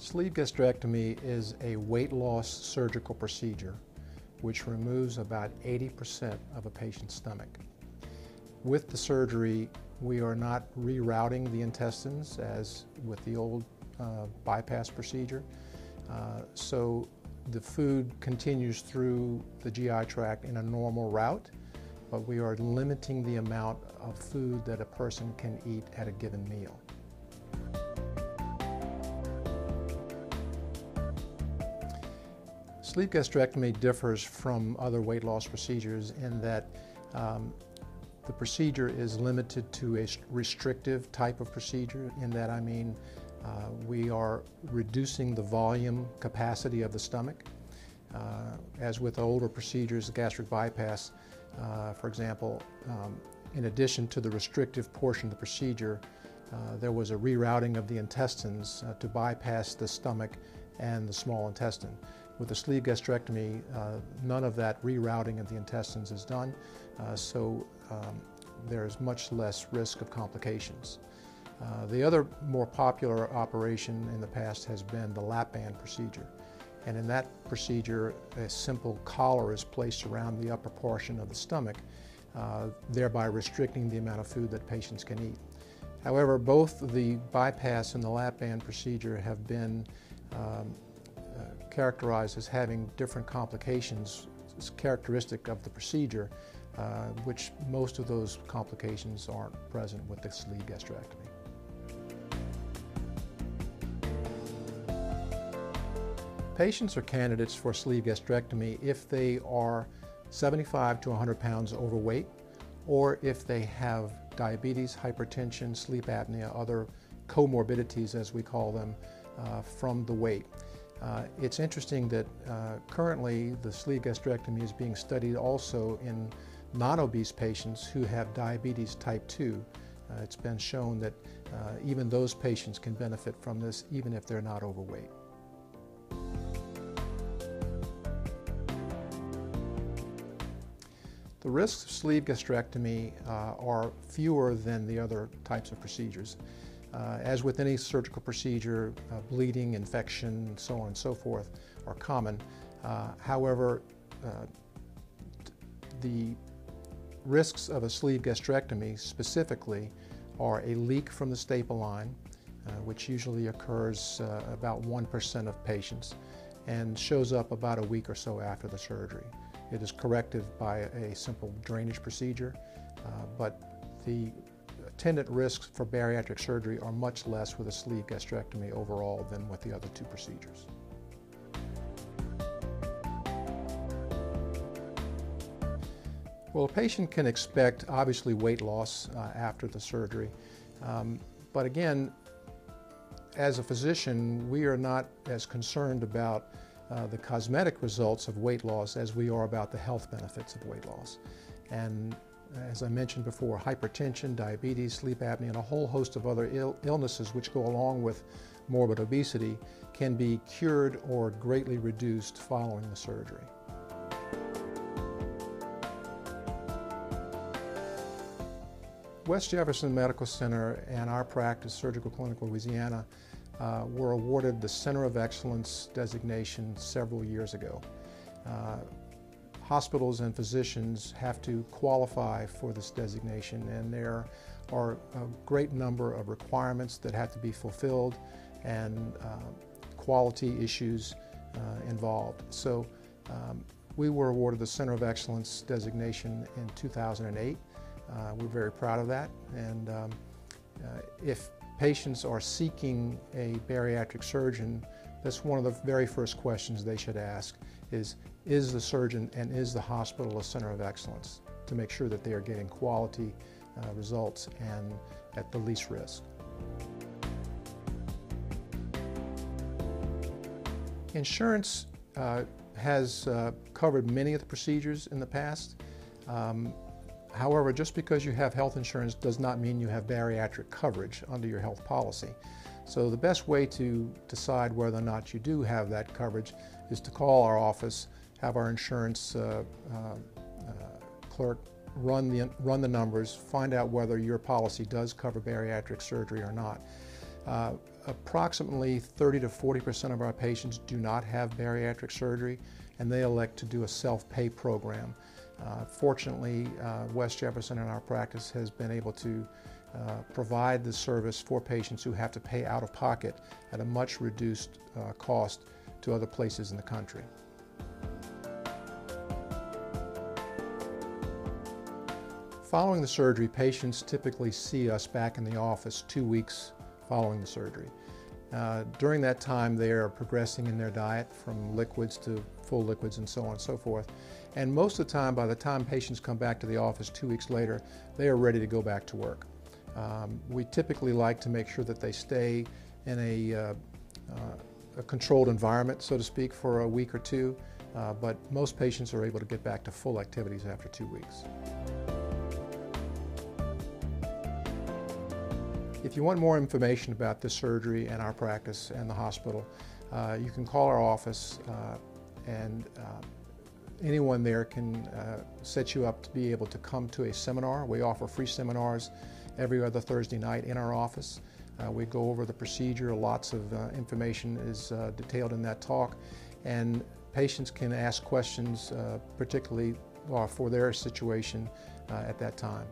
Sleeve gastrectomy is a weight loss surgical procedure which removes about 80% of a patient's stomach. With the surgery, we are not rerouting the intestines as with the old bypass procedure. So the food continues through the GI tract in a normal route, but we are limiting the amount of food that a person can eat at a given meal. Sleeve gastrectomy differs from other weight loss procedures in that the procedure is limited to a restrictive type of procedure. In that I mean we are reducing the volume capacity of the stomach. As with older procedures, the gastric bypass, for example, in addition to the restrictive portion of the procedure, there was a rerouting of the intestines to bypass the stomach and the small intestine. With the sleeve gastrectomy, none of that rerouting of the intestines is done, so there's much less risk of complications. The other more popular operation in the past has been the lap band procedure. And in that procedure, a simple collar is placed around the upper portion of the stomach, thereby restricting the amount of food that patients can eat. However, both the bypass and the lap band procedure have been characterized as having different complications. It's characteristic of the procedure, which most of those complications aren't present with the sleeve gastrectomy. Patients are candidates for sleeve gastrectomy if they are 75 to 100 pounds overweight, or if they have diabetes, hypertension, sleep apnea, other comorbidities as we call them, from the weight. It's interesting that currently the sleeve gastrectomy is being studied also in non-obese patients who have diabetes type 2. It's been shown that even those patients can benefit from this even if they're not overweight. The risks of sleeve gastrectomy are fewer than the other types of procedures. As with any surgical procedure, bleeding, infection, so on and so forth are common. However, the risks of a sleeve gastrectomy specifically are a leak from the staple line, which usually occurs about 1% of patients and shows up about a week or so after the surgery. It is corrected by a simple drainage procedure, but the attendant risks for bariatric surgery are much less with a sleeve gastrectomy overall than with the other two procedures. Well, a patient can expect obviously weight loss after the surgery, but again, as a physician, we are not as concerned about the cosmetic results of weight loss as we are about the health benefits of weight loss. And as I mentioned before, hypertension, diabetes, sleep apnea, and a whole host of other illnesses which go along with morbid obesity can be cured or greatly reduced following the surgery. West Jefferson Medical Center and our practice, Surgical Clinic Louisiana, were awarded the Center of Excellence designation several years ago. Hospitals and physicians have to qualify for this designation, and there are a great number of requirements that have to be fulfilled and quality issues involved. So we were awarded the Center of Excellence designation in 2008. We're very proud of that, and if patients are seeking a bariatric surgeon, that's one of the very first questions they should ask is the surgeon and is the hospital a center of excellence, to make sure that they are getting quality results and at the least risk. Insurance has covered many of the procedures in the past. However, just because you have health insurance does not mean you have bariatric coverage under your health policy. So the best way to decide whether or not you do have that coverage is to call our office, have our insurance clerk run the numbers, find out whether your policy does cover bariatric surgery or not. Approximately 30 to 40% of our patients do not have bariatric surgery, and they elect to do a self-pay program. Fortunately, West Jefferson in our practice has been able to provide the service for patients who have to pay out of pocket at a much reduced cost to other places in the country. Following the surgery, patients typically see us back in the office 2 weeks following the surgery. During that time, they are progressing in their diet from liquids to full liquids and so on and so forth. And most of the time, by the time patients come back to the office 2 weeks later, they are ready to go back to work. We typically like to make sure that they stay in a controlled environment, so to speak, for a week or two, but most patients are able to get back to full activities after 2 weeks. If you want more information about this surgery and our practice and the hospital, you can call our office and anyone there can set you up to be able to come to a seminar. We offer free seminars every other Thursday night in our office. We go over the procedure. Lots of information is detailed in that talk, and patients can ask questions particularly for their situation at that time.